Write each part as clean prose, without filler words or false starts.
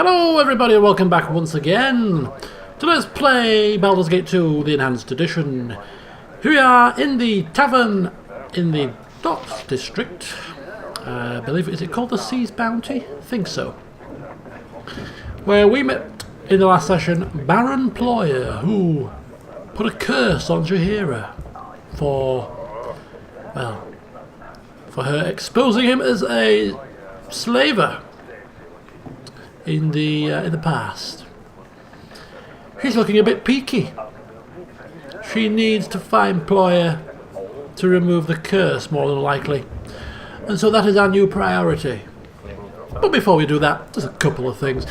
Hello everybody and welcome back once again to Let's Play Baldur's Gate 2, the Enhanced Edition. Here we are in the tavern in the Docks District. I believe, is it called the Sea's Bounty? I think so. Where we met in the last session Baron Ployer, who put a curse on Jaheira for her exposing him as a slaver in the past. She's looking a bit peaky. She needs to find Ployer to remove the curse, more than likely, and so that is our new priority. But before we do that, there's a couple of things.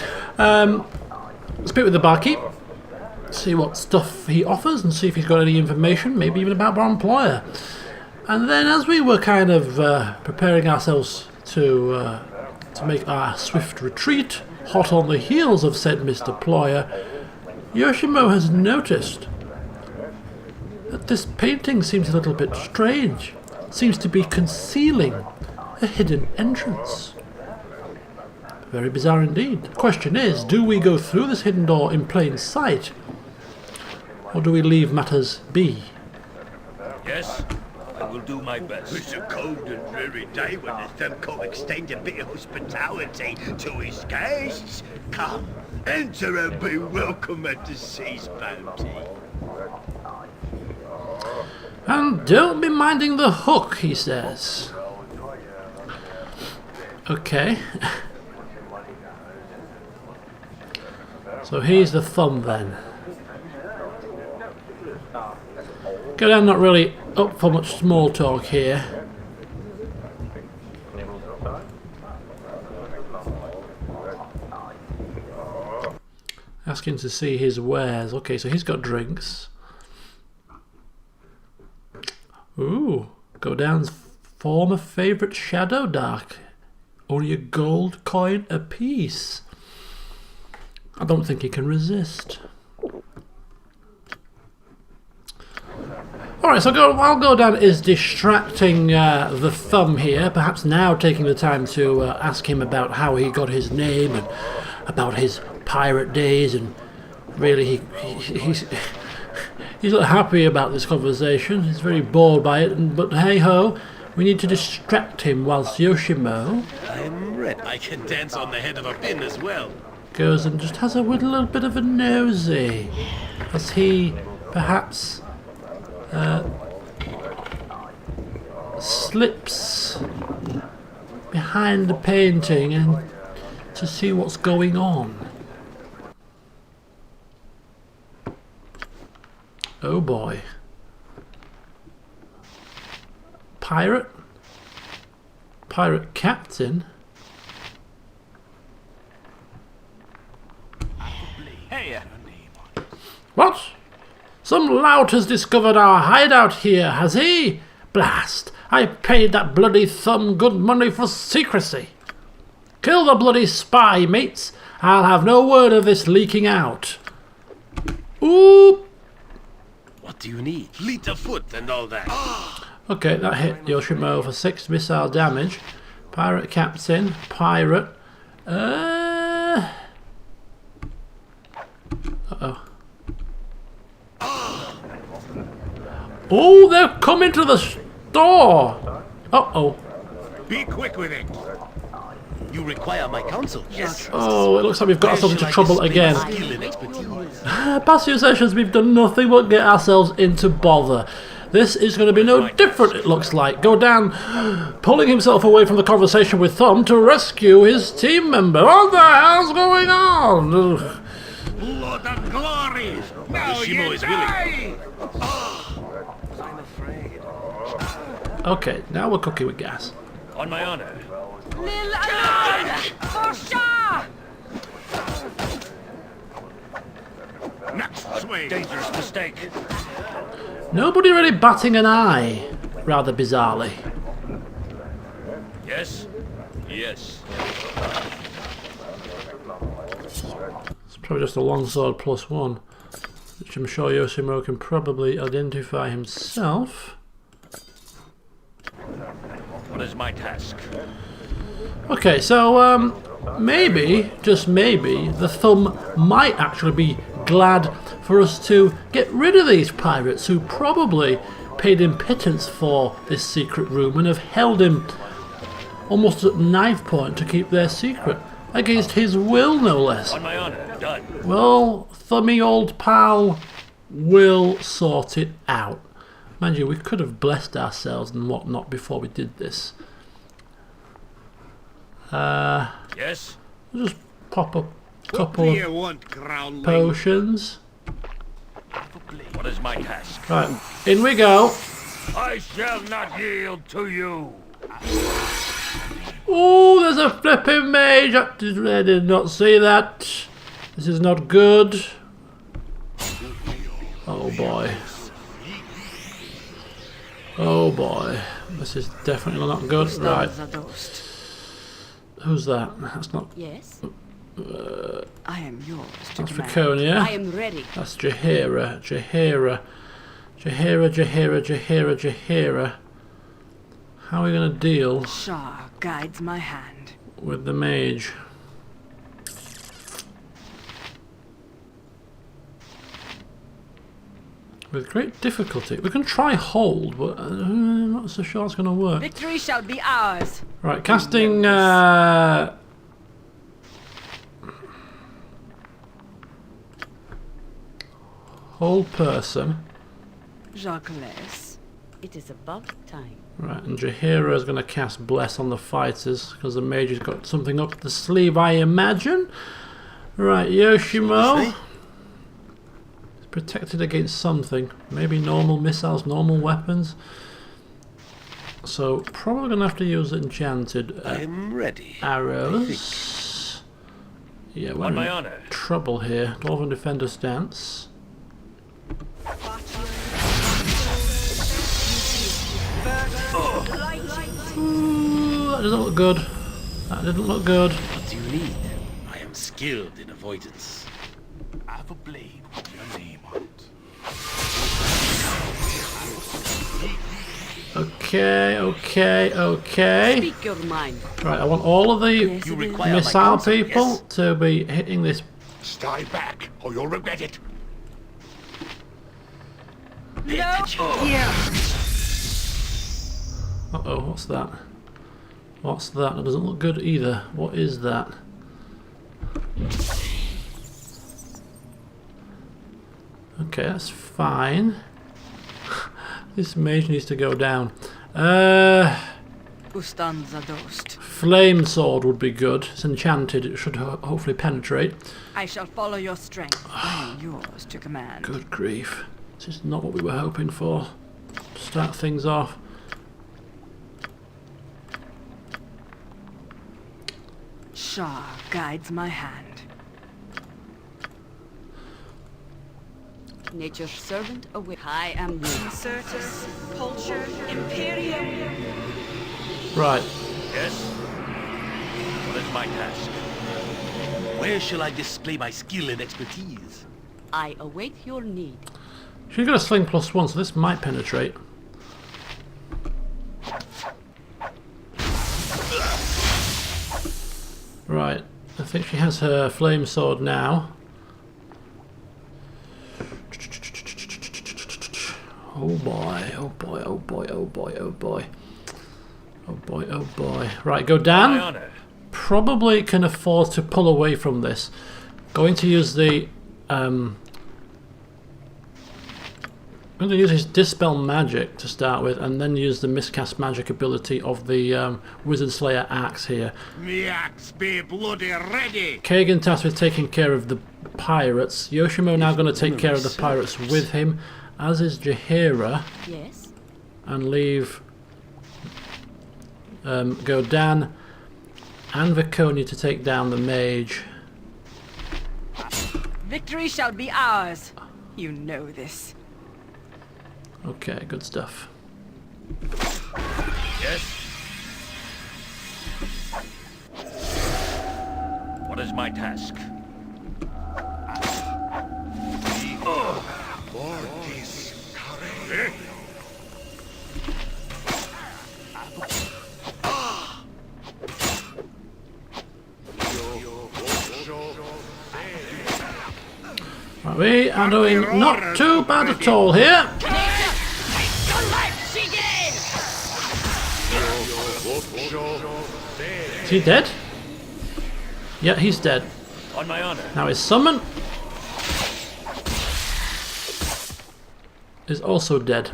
Speak with the barkeep, see what stuff he offers, and see if he's got any information, maybe even about Baron Ployer. And then, as we were kind of preparing ourselves to make our swift retreat, hot on the heels of said Mr. Ployer, Yoshimo has noticed that this painting seems a little bit strange. It seems to be concealing a hidden entrance. Very bizarre indeed. The question is, do we go through this hidden door in plain sight, or do we leave matters be? Yes, I will do my best. It's a cold and dreary day when the thumb can't extend a bit of hospitality to his guests. Come, enter and be welcome at the Sea's Bounty. And don't be minding the hook, he says. Okay. So here's the thumb then. Godan not really up for much small talk here. Asking to see his wares. Okay, so he's got drinks. Ooh, Godan's former favourite Shadow Dark. Only a gold coin apiece. I don't think he can resist. Alright, so while Godan is distracting the thumb here, perhaps now taking the time to ask him about how he got his name and about his pirate days, and really he's not happy about this conversation. He's very bored by it, but hey ho, we need to distract him whilst Yoshimo I'm ready. I can dance on the head of a pin as well. goes and just has a little bit of a nosy as he perhaps slips behind the painting and to see what's going on. Oh boy. Pirate? Pirate captain? Hey, What? Some lout has discovered our hideout here, has he? Blast! I paid that bloody thumb good money for secrecy. Kill the bloody spy, mates. I'll have no word of this leaking out. Ooh! what do you need? Fleet of foot and all that. Okay, that hit Yoshimo for 6 missile damage. Pirate captain, pirate. Uh-oh. Oh, they're coming to the store. Uh-oh. Be quick with it. You require my counsel? Yes. Oh, it looks like we've got ourselves into trouble again. Skill and expertise. Past few sessions we've done nothing but get ourselves into bother. This is going to be no different, it looks like. Godan pulling himself away from the conversation with Thumb to rescue his team member. What the hell's going on? Blood and glory! Now Yoshimo you is die! I'm afraid. Okay, now we're cooking with gas. On my honor. Lil alive! For sure! Next swing! Dangerous mistake. Nobody really batting an eye, rather bizarrely. Yes. Yes. It's probably just a longsword +1, which I'm sure Yoshimo can probably identify himself. What is my task? Okay, so maybe, just maybe, the thumb might actually be glad for us to get rid of these pirates who probably paid him pittance for this secret room and have held him almost at knife point to keep their secret, against his will no less. On my honor, done. Well, thummy old pal will sort it out. Mind you, we could have blessed ourselves and whatnot before we did this. Yes? We'll just pop a What couple do of you want, groundling? potions. What is my task? Right, in we go. I shall not yield to you. Oh, there's a flipping mage. I did not see that. This is not good. Oh boy. Oh boy. This is definitely not good. Right. Who's that? That's not. Yes? I am yours to That's command. Viconia. I am ready. That's Jahira. Jahira. How are we going to deal Shah guides my hand. with the mage? With great difficulty. We can try hold, but I'm not so sure it's going to work. Victory shall be ours. Right, casting hold person. Jacques, it is about time. Right, and Jahira is going to cast Bless on the fighters because the mage has got something up the sleeve, I imagine. Right, Yoshimo. He's protected against something. Maybe normal missiles, normal weapons. So, probably going to have to use enchanted I'm ready. arrows. Yeah, we're On my in honor. trouble here. Dwarven Defender stance. Ooh, that doesn't look good. That didn't look good. What do you need? I am skilled in avoidance. I have a blade with your name on it. Okay. Speak your mind. Right, I want all of the Yes, You it is. require my missile counsel, people yes? to be hitting this. Stay back, or you'll regret it. Uh-oh, what's that? What's that? That doesn't look good either. What is that? Okay, that's fine. This mage needs to go down. Ustan Zadost. Flame sword would be good. It's enchanted. It should hopefully penetrate. I shall follow your strength. I am yours to command. Good grief. This is not what we were hoping for. Start things off. Shah guides my hand. Nature's servant away. I am yours. Certus, Pulcher, Imperium. Right. Yes? What is my task? Where shall I display my skill and expertise? I await your need. She's got a sling +1, so this might penetrate. Right. I think she has her flame sword now. Oh boy, oh boy, oh boy, oh boy, oh boy. Oh boy, oh boy. Right, My Godan honor. probably can afford to pull away from this. Going to use the I'm going to use his Dispel Magic to start with, and then use the Miscast Magic ability of the Wizard Slayer Axe here. Me axe be bloody ready. Kagan tasked with taking care of the pirates. Yoshimo now going to take care of the pirates with him, as is Jahira, Yes? and leave Godan and Viconia to take down the mage. Victory shall be ours. You know this. Okay, good stuff. Yes? What is my task? We are doing not too bad at all here. Is he dead? Yeah, he's dead. On my honor. Now his summon is also dead.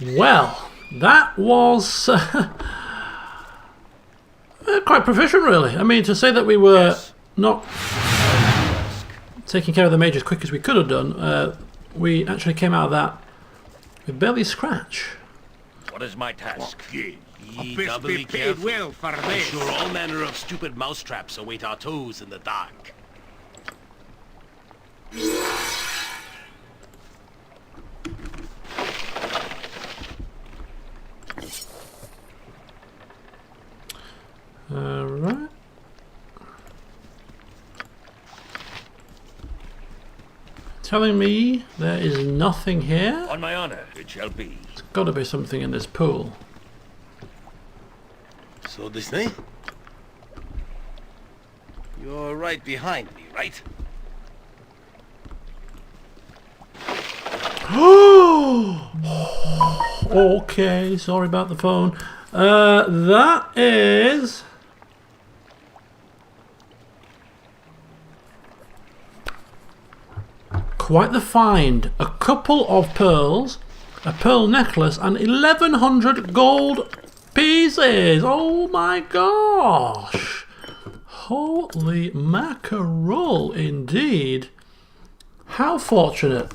Well, that was quite proficient, really. I mean, to say that we were not taking care of the mage as quick as we could have done, we actually came out of that with barely a scratch. What is my task? Be Doubly paid careful. well for I'm this. sure all manner of stupid mousetraps await our toes in the dark. Alright. Telling me there is nothing here? On my honor, it shall be. There's got to be something in this pool. So this thing? You're right behind me, right? Okay, sorry about the phone. That is... quite the find. A couple of pearls, a pearl necklace, and 1,100 gold pieces. Oh my gosh. Holy mackerel indeed. How fortunate.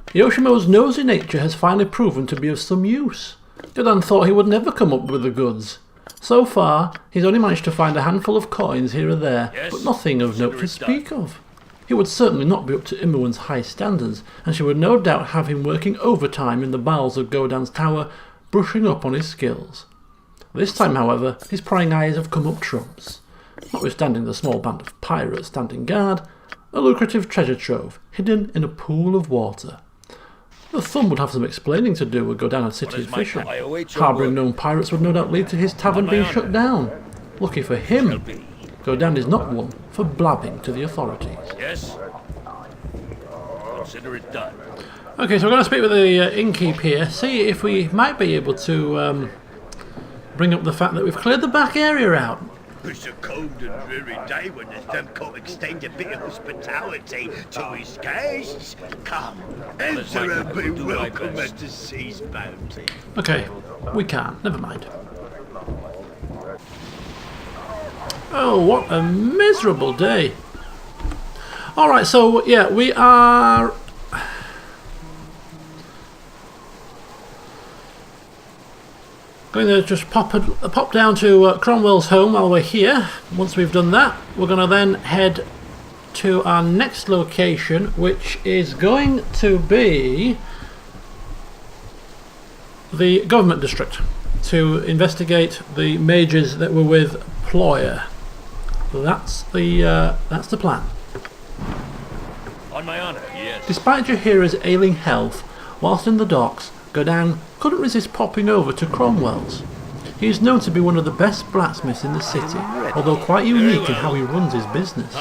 Yoshimo's nosy nature has finally proven to be of some use. Godan thought he would never come up with the goods. So far, he's only managed to find a handful of coins here or there, but nothing of note to speak of. He would certainly not be up to Imoen's high standards, and she would no doubt have him working overtime in the bowels of Godan's tower, brushing up on his skills. This time, however, his prying eyes have come up trumps. Notwithstanding the small band of pirates standing guard, a lucrative treasure trove hidden in a pool of water. The thumb would have some explaining to do with Godan and City official. Harbouring known pirates would no doubt lead to his tavern being shut down. Lucky for him, Godan is not one for blabbing to the authorities. Yes? Consider it done. Okay, so we're going to speak with the innkeep here, see if we might be able to bring up the fact that we've cleared the back area out. It's a cold and dreary day when the thumb can't extend a bit of hospitality to his guests. Come, enter and be welcome at the sea's bounty. Okay, we can't, never mind. Oh, what a miserable day. Alright, so yeah, we are... going to just pop down to Cromwell's home while we're here. Once we've done that, we're going to then head to our next location, which is going to be the government district, to investigate the mages that were with Ployer. That's the plan. On my honor, yes. Despite Jaheira's ailing health, whilst in the docks, Godan couldn't resist popping over to Cromwell's. He is known to be one of the best blacksmiths in the city, although quite unique in how he runs his business.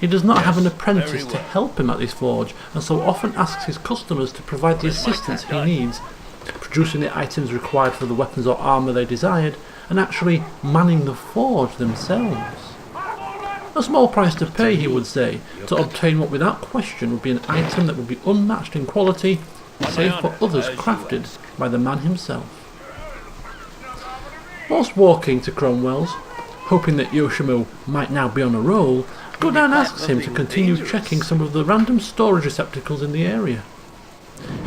He does not have an apprentice to help him at his forge, and so often asks his customers to provide the assistance he needs, producing the items required for the weapons or armour they desired, and actually manning the forge themselves. A small price to pay, he would say, to obtain what without question would be an item that would be unmatched in quality, save for others crafted by the man himself. Whilst walking to Cromwell's, hoping that Yoshimo might now be on a roll, Godan asks him to continue checking some of the random storage receptacles in the area.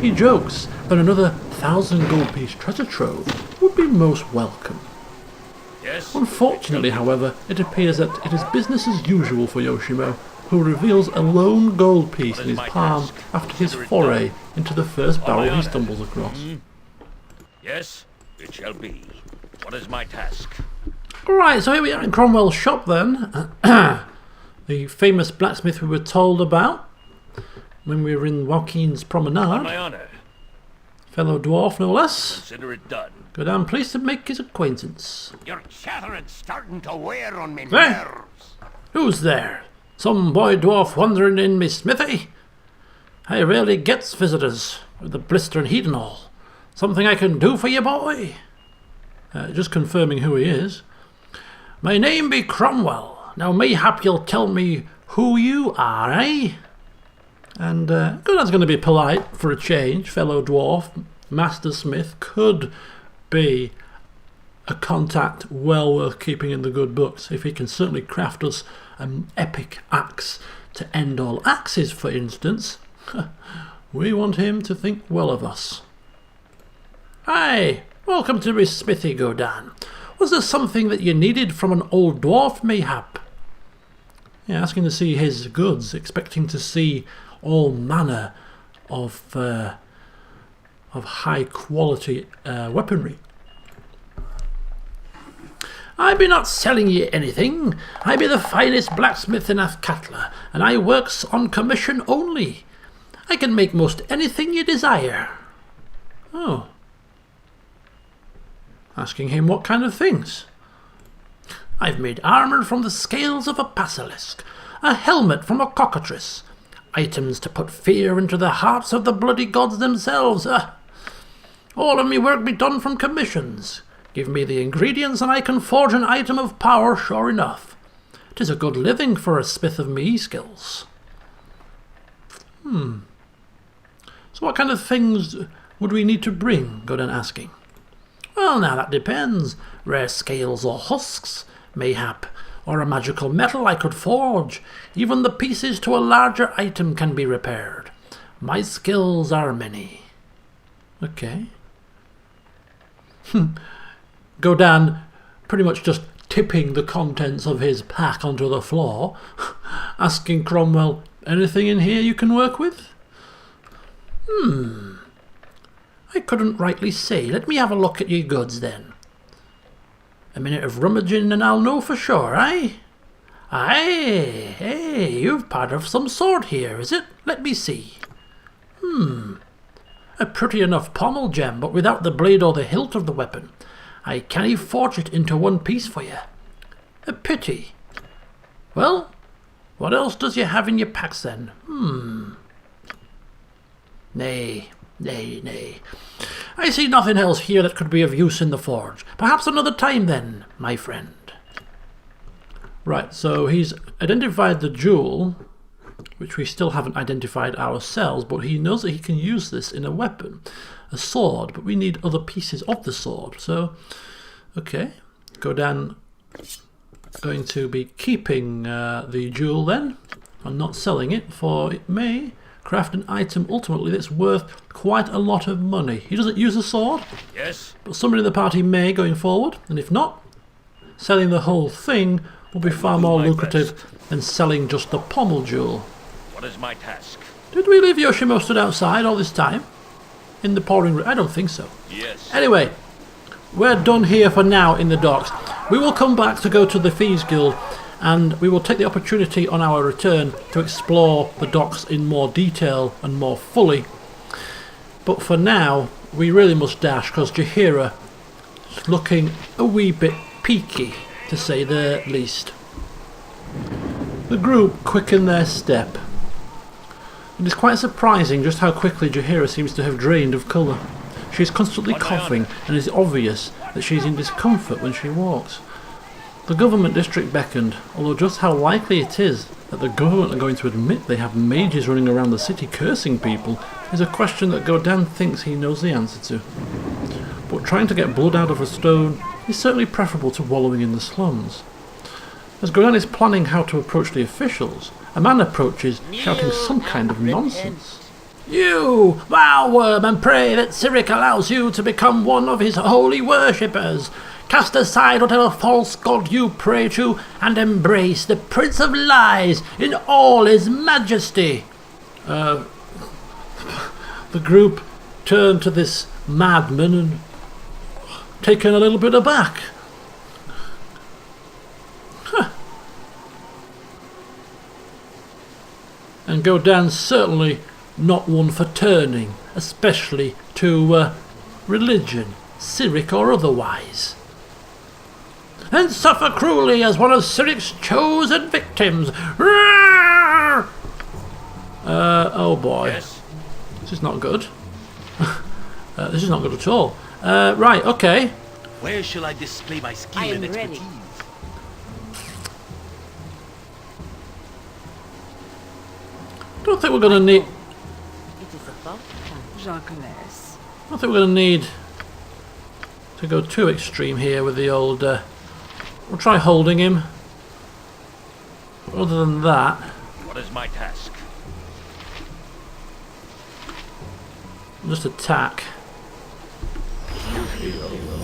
He jokes that another 1,000 gold piece treasure trove would be most welcome. Unfortunately, however, it appears that it is business as usual for Yoshimo, who reveals a lone gold piece in his palm after his foray into the first barrel he stumbles across. Yes, it shall be. What is my task? Right, so here we are in Cromwell's shop then. The famous blacksmith we were told about when we were in Joaquin's Promenade. On my honor. Fellow dwarf, no less. Consider it done. Godan, pleased to make his acquaintance. Your chattering's starting to wear on me Hey! nerves. Who's there? Some boy dwarf wandering in me smithy? I rarely gets visitors, with the blistering heat and all. Something I can do for you, boy? Just confirming who he is. My name be Cromwell. Now mayhap you'll tell me who you are, eh? And Godan's going to be polite for a change. Fellow dwarf, master smith, could be a contact well worth keeping in the good books if he can certainly craft us an epic axe to end all axes, for instance. We want him to think well of us. Hi, welcome to my smithy, Godan. Was there something that you needed from an old dwarf, mayhap? Yeah, asking to see his goods, expecting to see all manner of high quality weaponry. I be not selling ye anything. I be the finest blacksmith in Athkatla, and I works on commission only. I can make most anything you desire. Oh. Asking him what kind of things. I've made armour from the scales of a basilisk, a helmet from a cockatrice, items to put fear into the hearts of the bloody gods themselves. All of me work be done from commissions. Give me the ingredients and I can forge an item of power sure enough. 'Tis a good living for a smith of me skills. So what kind of things would we need to bring? Godan asking. Well, now that depends. Rare scales or husks, mayhap, or a magical metal I could forge. Even the pieces to a larger item can be repaired. My skills are many. Okay. Godan pretty much just tipping the contents of his pack onto the floor, asking Cromwell, anything in here you can work with? I couldn't rightly say. Let me have a look at your goods then. A minute of rummaging and I'll know for sure, eh? Aye, hey, you've part of some sort here, is it? Let me see. A pretty enough pommel gem, but without the blade or the hilt of the weapon. I can't forge it into one piece for you. A pity. Well, what else does you have in your packs then? Nay. I see nothing else here that could be of use in the forge. Perhaps another time then, my friend. Right, so he's identified the jewel, which we still haven't identified ourselves, but he knows that he can use this in a weapon, a sword, but we need other pieces of the sword. So, okay, Godan going to be keeping the jewel then, and not selling it, for it may craft an item ultimately that's worth quite a lot of money. He doesn't use a sword, Yes? but somebody in the party may going forward, and if not, selling the whole thing will be far more lucrative than selling just the pommel jewel. What is my task? Did we leave Yoshimo stood outside all this time? In the pouring rain? I don't think so. Yes. Anyway, we're done here for now in the docks. We will come back to go to the Thieves Guild, and we will take the opportunity on our return to explore the docks in more detail and more fully. But for now, we really must dash, because Jaheira is looking a wee bit peaky, to say the least. The group quicken their step. It is quite surprising just how quickly Jaheira seems to have drained of colour. She is constantly coughing, and it is obvious that she is in discomfort when she walks. The government district beckoned, although just how likely it is that the government are going to admit they have mages running around the city cursing people is a question that Godan thinks he knows the answer to. But trying to get blood out of a stone is certainly preferable to wallowing in the slums. As Godan is planning how to approach the officials, a man approaches shouting some kind of nonsense. You, vile worm, and pray that Cyric allows you to become one of his holy worshippers. Cast aside whatever false god you pray to, and embrace the Prince of Lies in all his majesty. The group turned to this madman and taken a little bit aback. And Godan's certainly not one for turning, especially to religion, Cyric or otherwise. and suffer cruelly as one of Siric's chosen victims. Roar! Oh boy. Yes. This is not good. This is not good at all. Right, okay. Where shall I display my skill I am and ready. expertise? Don't think we're going to need... It is about time. Jacques. I don't think we're going to need to go too extreme here with the old... we'll try holding him. Other than that... What is my task? Just attack.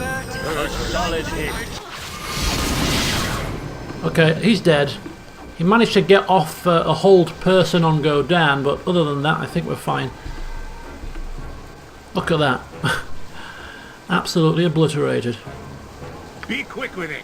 A solid hit. Okay, he's dead. He managed to get off a hold person on Godan, but other than that, I think we're fine. Look at that. Absolutely obliterated. Be quick with it.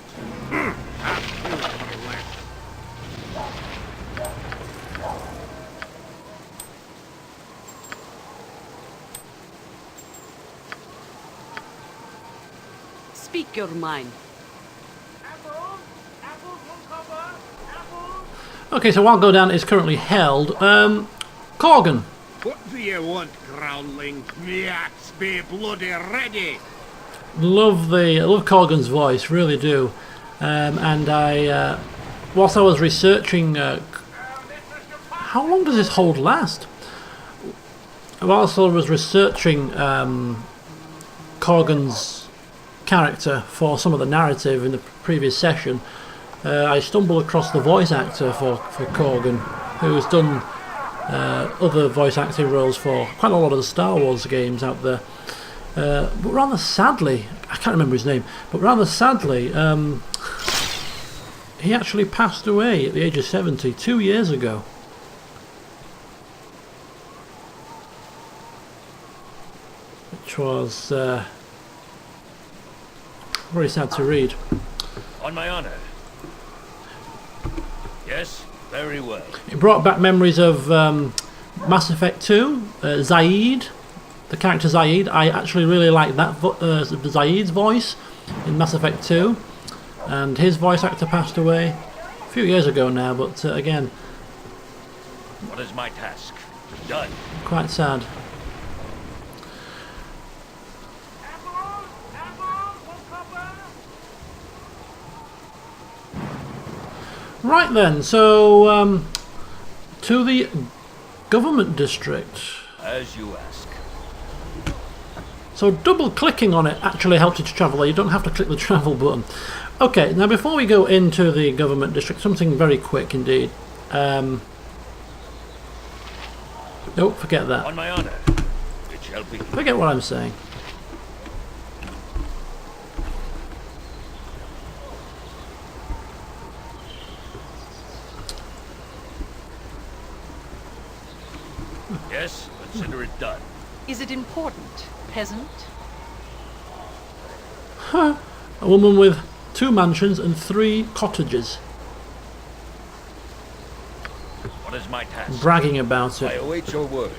Speak your mind. Okay, so while Godan is currently held, Corgan. What do you want, growling? Me axe be bloody ready. Love Corgan's voice, really do. And I, whilst I was researching, how long does this hold last? Whilst I was researching Corgan's character for some of the narrative in the previous session, I stumbled across the voice actor for Corgan, who's done other voice acting roles for quite a lot of the Star Wars games out there. But rather sadly, I can't remember his name, but rather sadly, he actually passed away at the age of 70 2 years ago. Which was very sad to read. On my honor. Yes, very well. It brought back memories of Mass Effect 2, Zaid, the character Zaid. I actually really like that Zaid's voice in Mass Effect 2, and his voice actor passed away a few years ago now, but again, What is my task? Done. quite sad. Right then, so to the government district. As you ask. So double clicking on it actually helps you to travel there. You don't have to click the travel button. Okay, now before we go into the government district, something very quick indeed. Nope, forget that. On my honor. It shall be. Forget what I'm saying. Yes, consider it done. Is it important, peasant? A woman with 2 mansions and 3 cottages. What is my task? Bragging about I it. await your word.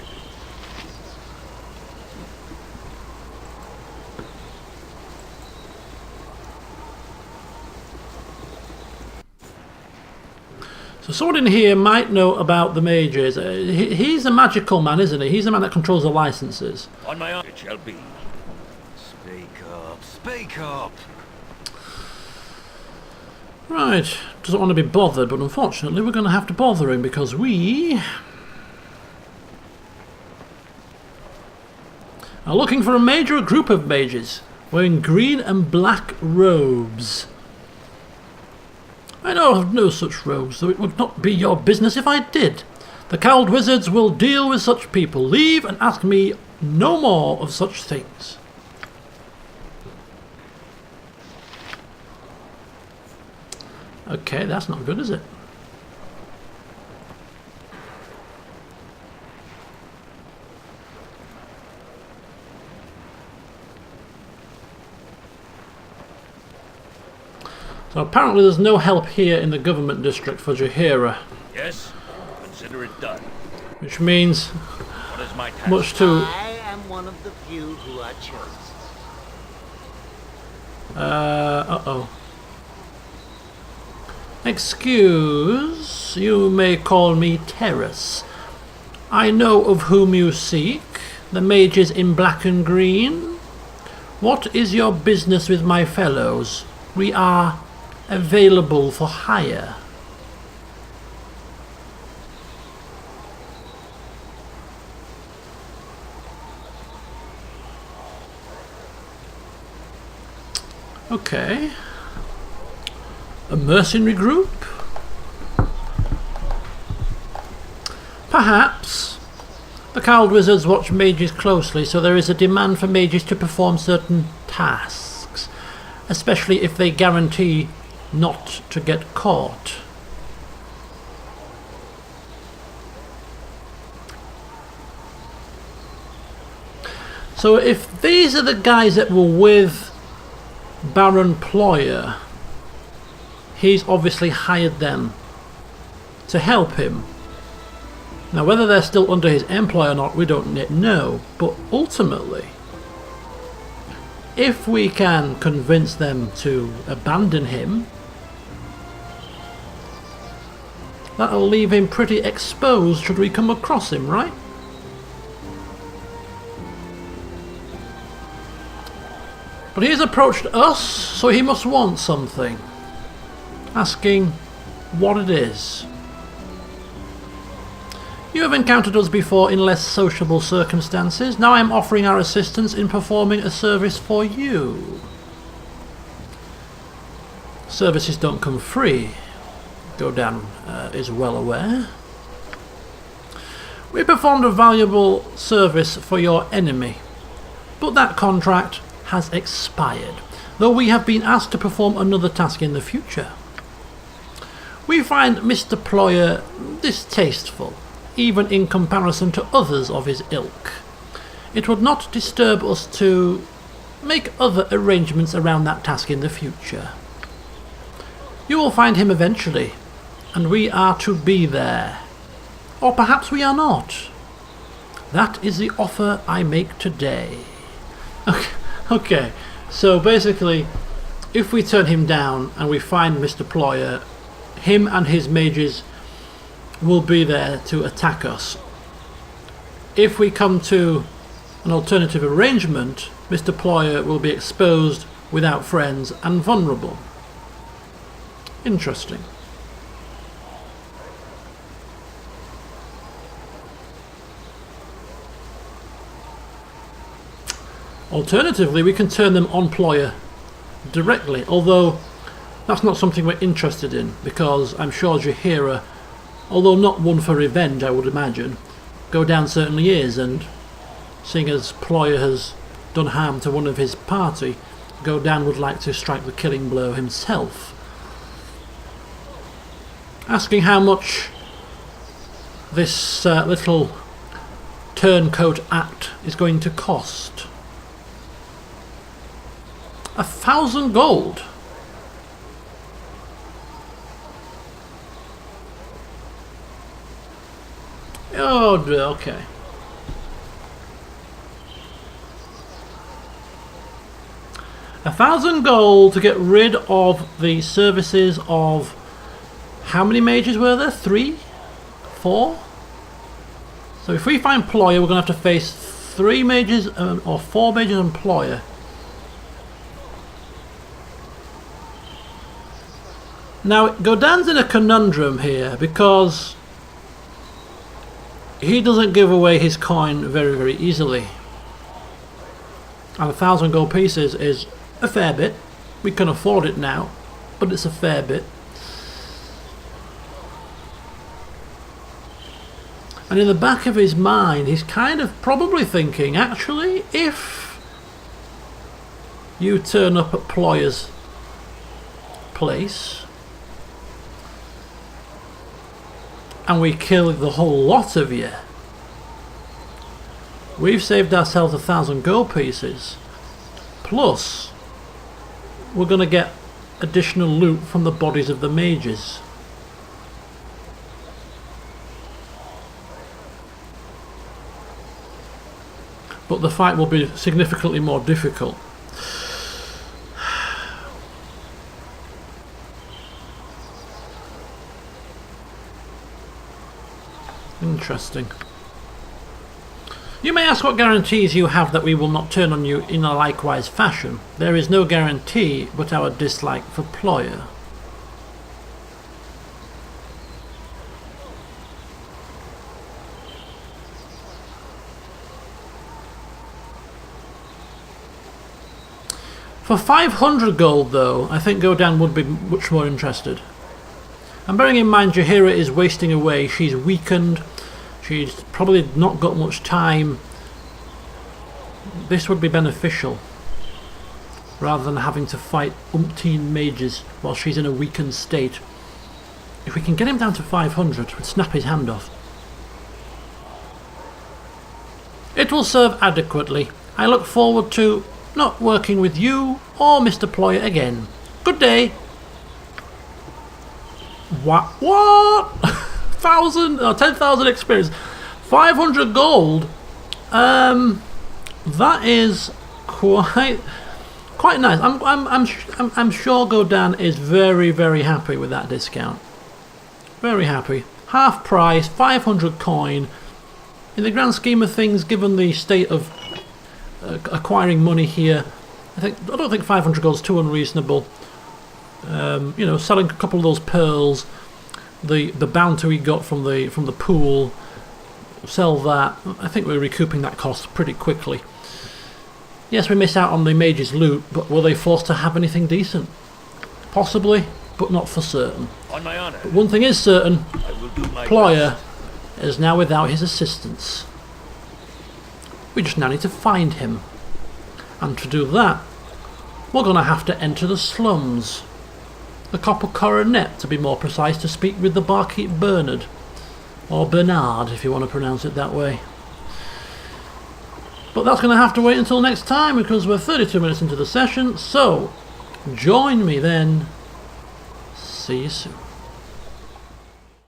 So someone in here might know about the mages. He's a magical man, isn't he? He's the man that controls the licenses. On my honor. It shall be. Speak up. Speak up. Right, doesn't want to be bothered, but unfortunately we're going to have to bother him because we are looking for a mage or a group of mages wearing green and black robes. I know of no such robes, though it would not be your business if I did. The cowled wizards will deal with such people. Leave and ask me no more of such things. Okay, that's not good, is it? So apparently there's no help here in the government district for Jaheira, Yes, consider it done. which means What is my task? much to... I am one of the few who are chosen. uh-oh. Excuse, you may call me Terrace. I know of whom you seek, the mages in black and green. What is your business with my fellows? We are available for hire. Okay. A mercenary group? Perhaps. The cowled wizards watch mages closely, so there is a demand for mages to perform certain tasks, especially if they guarantee not to get caught. So if these are the guys that were with Baron Ployer, he's obviously hired them to help him. Now whether they're still under his employ or not, we don't yet know, but ultimately, if we can convince them to abandon him, that'll leave him pretty exposed should we come across him, right? But he has approached us, so he must want something. Asking what it is. You have encountered us before in less sociable circumstances. Now I am offering our assistance in performing a service for you. Services don't come free. Godan is well aware. We performed a valuable service for your enemy, but that contract has expired, though we have been asked to perform another task in the future. We find Mr. Ployer distasteful, even in comparison to others of his ilk. It would not disturb us to make other arrangements around that task in the future. You will find him eventually, and we are to be there. Or perhaps we are not. That is the offer I make today. Okay, so basically, if we turn him down and we find Mr. Ployer, him and his mages will be there to attack us. If we come to an alternative arrangement, Mr. Ployer will be exposed, without friends, and vulnerable. Interesting. Alternatively, we can turn them on Ployer directly, although that's not something we're interested in, because I'm sure Jaheira, although not one for revenge I would imagine, Godan certainly is, and seeing as Ployer has done harm to one of his party, Godan would like to strike the killing blow himself. Asking how much this little turncoat act is going to cost. 1,000 gold. Oh, okay. $1,000 to get rid of the services of how many mages were there? 3? 4? So if we find Ployer, we're going to have to face 3 mages or 4 mages and Ployer. Now, Godan's in a conundrum here because he doesn't give away his coin very, very easily. And 1,000 gold pieces is a fair bit. We can afford it now, but it's a fair bit. And in the back of his mind, he's kind of probably thinking, actually, if you turn up at Ployer's place and we kill the whole lot of you, we've saved ourselves 1,000 gold pieces, plus we're going to get additional loot from the bodies of the mages. But the fight will be significantly more difficult. Interesting. You may ask what guarantees you have that we will not turn on you in a likewise fashion. There is no guarantee but our dislike for Ployer. For 500 gold though, I think Godan would be much more interested. And bearing in mind Jaheira is wasting away, she's weakened, she's probably not got much time. This would be beneficial, rather than having to fight umpteen mages while she's in a weakened state. If we can get him down to 500, we'd snap his hand off. It will serve adequately. I look forward to not working with you or Mr. Ployer again. Good day. What? 10,000 experience, 500 gold. That is quite nice. I'm sure Godan is very, very happy with that discount. Very happy. Half price, 500 coin. In the grand scheme of things, given the state of acquiring money here, I don't think 500 gold is too unreasonable. You know, selling a couple of those pearls, the bounty we got from the pool, sell that. I think we're recouping that cost pretty quickly. Yes, we miss out on the mage's loot, but were they forced to have anything decent? Possibly, but not for certain. On my honor. But one thing is certain, I will do my Ployer is now without his assistance. We just now need to find him. And to do that, we're going to have to enter the slums. The Copper Coronet, to be more precise, to speak with the barkeep Bernard. Or Bernard, if you want to pronounce it that way. But that's going to have to wait until next time, because we're 32 minutes into the session, so join me then. See you soon.